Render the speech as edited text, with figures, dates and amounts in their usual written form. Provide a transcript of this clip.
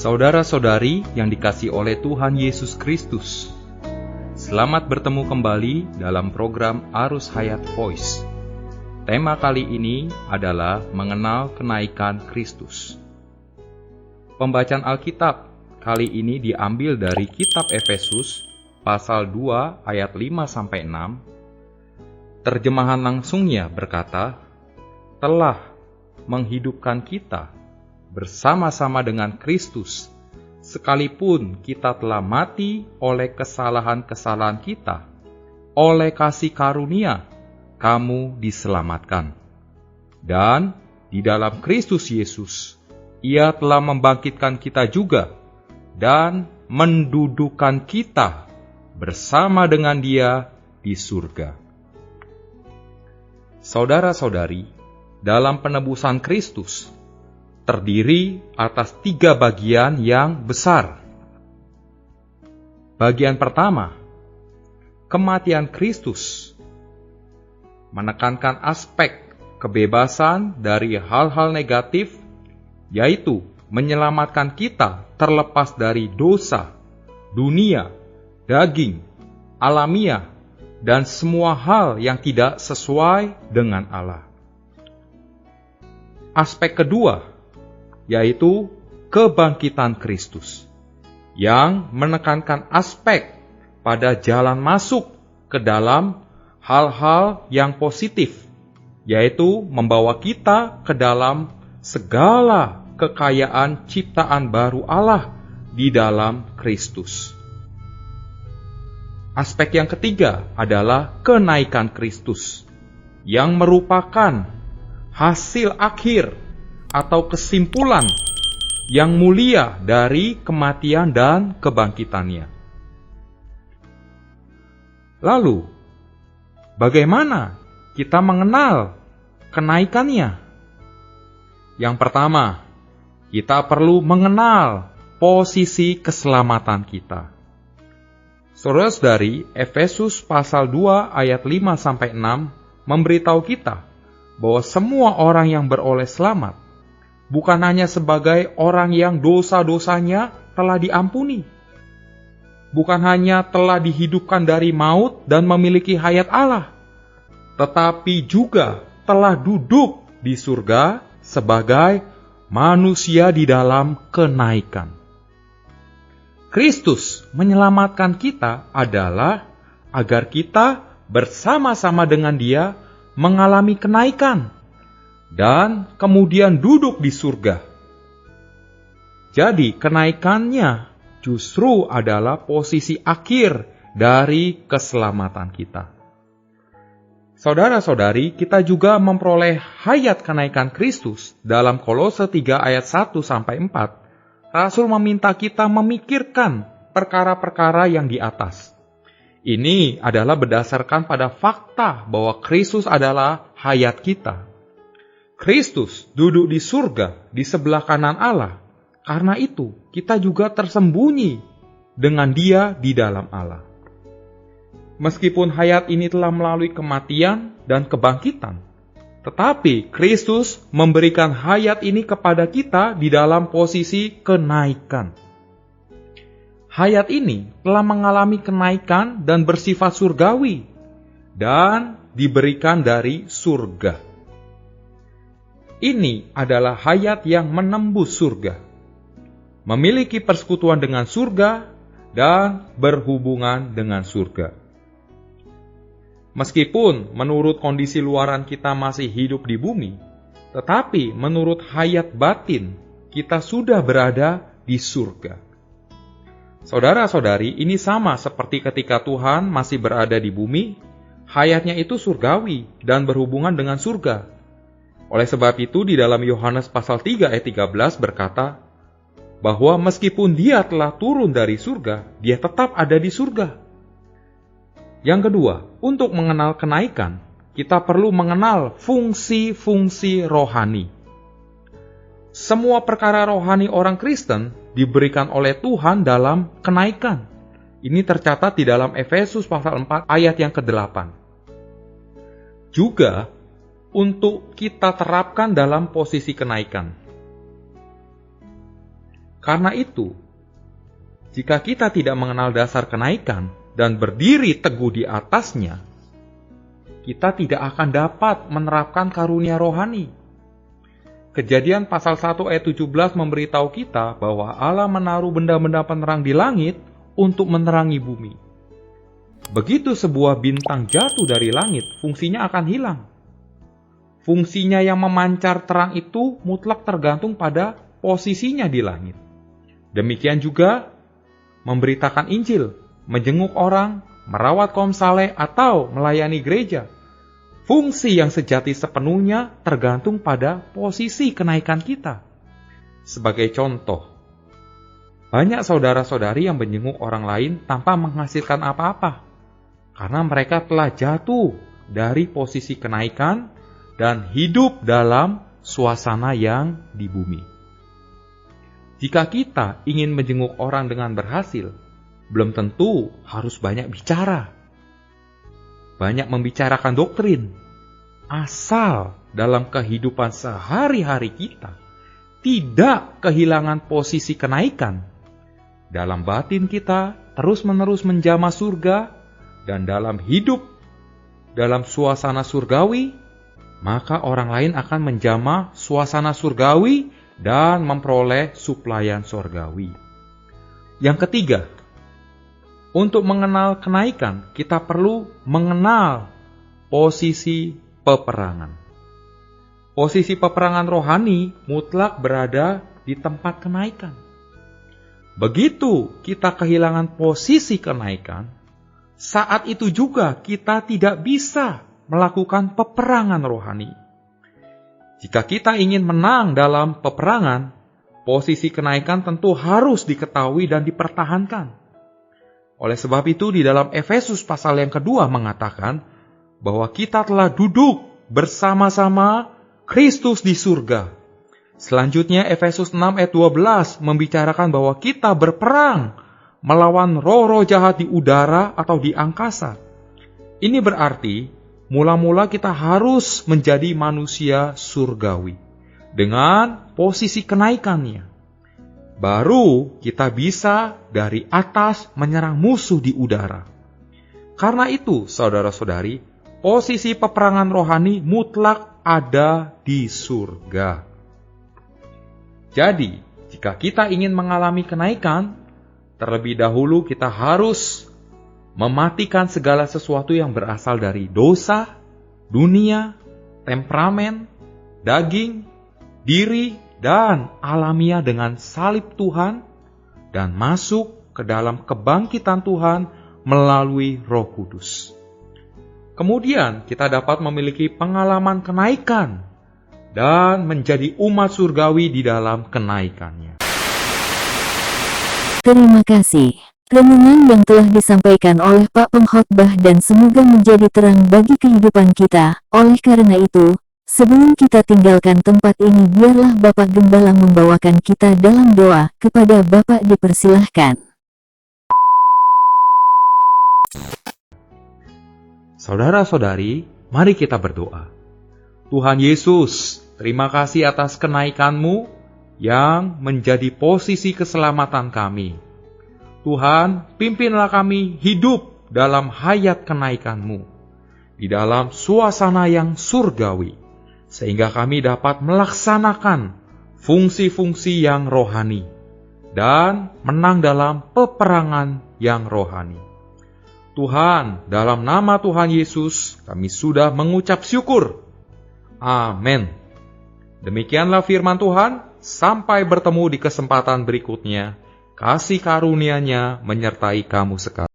Saudara-saudari yang dikasihi oleh Tuhan Yesus Kristus, selamat bertemu kembali dalam program Arus Hayat Voice. Tema kali ini adalah mengenal kenaikan Kristus. Pembacaan Alkitab kali ini diambil dari kitab Efesus pasal 2 ayat 5-6. Terjemahan langsungnya berkata, telah menghidupkan kita bersama-sama dengan Kristus, sekalipun kita telah mati oleh kesalahan-kesalahan kita, oleh kasih karunia, kamu diselamatkan. Dan di dalam Kristus Yesus, Ia telah membangkitkan kita juga, dan mendudukan kita bersama dengan Dia di surga. Saudara-saudari, dalam penebusan Kristus, terdiri atas 3 bagian yang besar. Bagian pertama, kematian Kristus, menekankan aspek kebebasan dari hal-hal negatif, yaitu menyelamatkan kita terlepas dari dosa, dunia, daging, alamiah, dan semua hal yang tidak sesuai dengan Allah. Aspek kedua, yaitu kebangkitan Kristus, yang menekankan aspek pada jalan masuk ke dalam hal-hal yang positif, yaitu membawa kita ke dalam segala kekayaan ciptaan baru Allah di dalam Kristus. Aspek yang ketiga adalah kenaikan Kristus, yang merupakan hasil akhir atau kesimpulan yang mulia dari kematian dan kebangkitannya. Lalu, bagaimana kita mengenal kenaikannya? Yang pertama, kita perlu mengenal posisi keselamatan kita. Saudara-saudari, Efesus pasal 2 ayat 5-6 memberitahu kita bahwa semua orang yang beroleh selamat bukan hanya sebagai orang yang dosa-dosanya telah diampuni, bukan hanya telah dihidupkan dari maut dan memiliki hayat Allah, tetapi juga telah duduk di surga sebagai manusia di dalam kenaikan. Kristus menyelamatkan kita adalah agar kita bersama-sama dengan Dia mengalami kenaikan dan kemudian duduk di surga. Jadi kenaikannya justru adalah posisi akhir dari keselamatan kita. Saudara-saudari, kita juga memperoleh hayat kenaikan Kristus dalam Kolose 3 ayat 1-4. Rasul meminta kita memikirkan perkara-perkara yang di atas. Ini adalah berdasarkan pada fakta bahwa Kristus adalah hayat kita. Kristus duduk di surga di sebelah kanan Allah. Karena itu, kita juga tersembunyi dengan Dia di dalam Allah. Meskipun hayat ini telah melalui kematian dan kebangkitan, tetapi Kristus memberikan hayat ini kepada kita di dalam posisi kenaikan. Hayat ini telah mengalami kenaikan dan bersifat surgawi, dan diberikan dari surga. Ini adalah hayat yang menembus surga, memiliki persekutuan dengan surga, dan berhubungan dengan surga. Meskipun menurut kondisi luaran kita masih hidup di bumi, tetapi menurut hayat batin kita sudah berada di surga. Saudara-saudari, ini sama seperti ketika Tuhan masih berada di bumi, hayatnya itu surgawi dan berhubungan dengan surga. Oleh sebab itu di dalam Yohanes pasal 3 ayat 13 berkata, bahwa meskipun Dia telah turun dari surga, Dia tetap ada di surga. Yang kedua, untuk mengenal kenaikan, kita perlu mengenal fungsi-fungsi rohani. Semua perkara rohani orang Kristen diberikan oleh Tuhan dalam kenaikan. Ini tercatat di dalam Efesus pasal 4 ayat yang ke-8. Juga untuk kita terapkan dalam posisi kenaikan. Karena itu, jika kita tidak mengenal dasar kenaikan dan berdiri teguh di atasnya, kita tidak akan dapat menerapkan karunia rohani. Kejadian pasal 1 ayat 17 memberitahu kita bahwa Allah menaruh benda-benda penerang di langit untuk menerangi bumi. Begitu sebuah bintang jatuh dari langit, fungsinya akan hilang. Fungsinya yang memancar terang itu mutlak tergantung pada posisinya di langit. Demikian juga memberitakan Injil, menjenguk orang, merawat kaum saleh, atau melayani gereja. Fungsi yang sejati sepenuhnya tergantung pada posisi kenaikan kita. Sebagai contoh, banyak saudara-saudari yang menjenguk orang lain tanpa menghasilkan apa-apa, karena mereka telah jatuh dari posisi kenaikan dan hidup dalam suasana yang di bumi. Jika kita ingin menjenguk orang dengan berhasil, belum tentu harus banyak bicara, banyak membicarakan doktrin, asal dalam kehidupan sehari-hari kita tidak kehilangan posisi kenaikan. Dalam batin kita terus-menerus menjamah surga dan dalam hidup dalam suasana surgawi, maka orang lain akan menjamah suasana surgawi dan memperoleh suplaian surgawi. Yang ketiga, untuk mengenal kenaikan, kita perlu mengenal posisi peperangan. Posisi peperangan rohani mutlak berada di tempat kenaikan. Begitu kita kehilangan posisi kenaikan, saat itu juga kita tidak bisa melakukan peperangan rohani. Jika kita ingin menang dalam peperangan, posisi kenaikan tentu harus diketahui dan dipertahankan. Oleh sebab itu di dalam Efesus pasal yang kedua mengatakan bahwa kita telah duduk bersama-sama Kristus di surga. Selanjutnya Efesus 6 ayat 12 membicarakan bahwa kita berperang melawan roh-roh jahat di udara atau di angkasa. Ini berarti mula-mula kita harus menjadi manusia surgawi dengan posisi kenaikannya. Baru kita bisa dari atas menyerang musuh di udara. Karena itu, saudara-saudari, posisi peperangan rohani mutlak ada di surga. Jadi, jika kita ingin mengalami kenaikan, terlebih dahulu kita harus mematikan segala sesuatu yang berasal dari dosa, dunia, temperamen, daging, diri, dan alamiah dengan salib Tuhan, dan masuk ke dalam kebangkitan Tuhan melalui Roh Kudus. Kemudian kita dapat memiliki pengalaman kenaikan dan menjadi umat surgawi di dalam kenaikannya. Terima kasih. Renungan yang telah disampaikan oleh Pak Pengkhotbah dan semoga menjadi terang bagi kehidupan kita. Oleh karena itu, sebelum kita tinggalkan tempat ini, biarlah Bapak Gembala membawakan kita dalam doa. Kepada Bapak dipersilahkan. Saudara-saudari, mari kita berdoa. Tuhan Yesus, terima kasih atas kenaikan-Mu yang menjadi posisi keselamatan kami. Tuhan, pimpinlah kami hidup dalam hayat kenaikan-Mu, di dalam suasana yang surgawi, sehingga kami dapat melaksanakan fungsi-fungsi yang rohani dan menang dalam peperangan yang rohani. Tuhan, dalam nama Tuhan Yesus, kami sudah mengucap syukur. Amin. Demikianlah firman Tuhan. Sampai bertemu di kesempatan berikutnya. Kasih karunia-Nya menyertai kamu sekalian.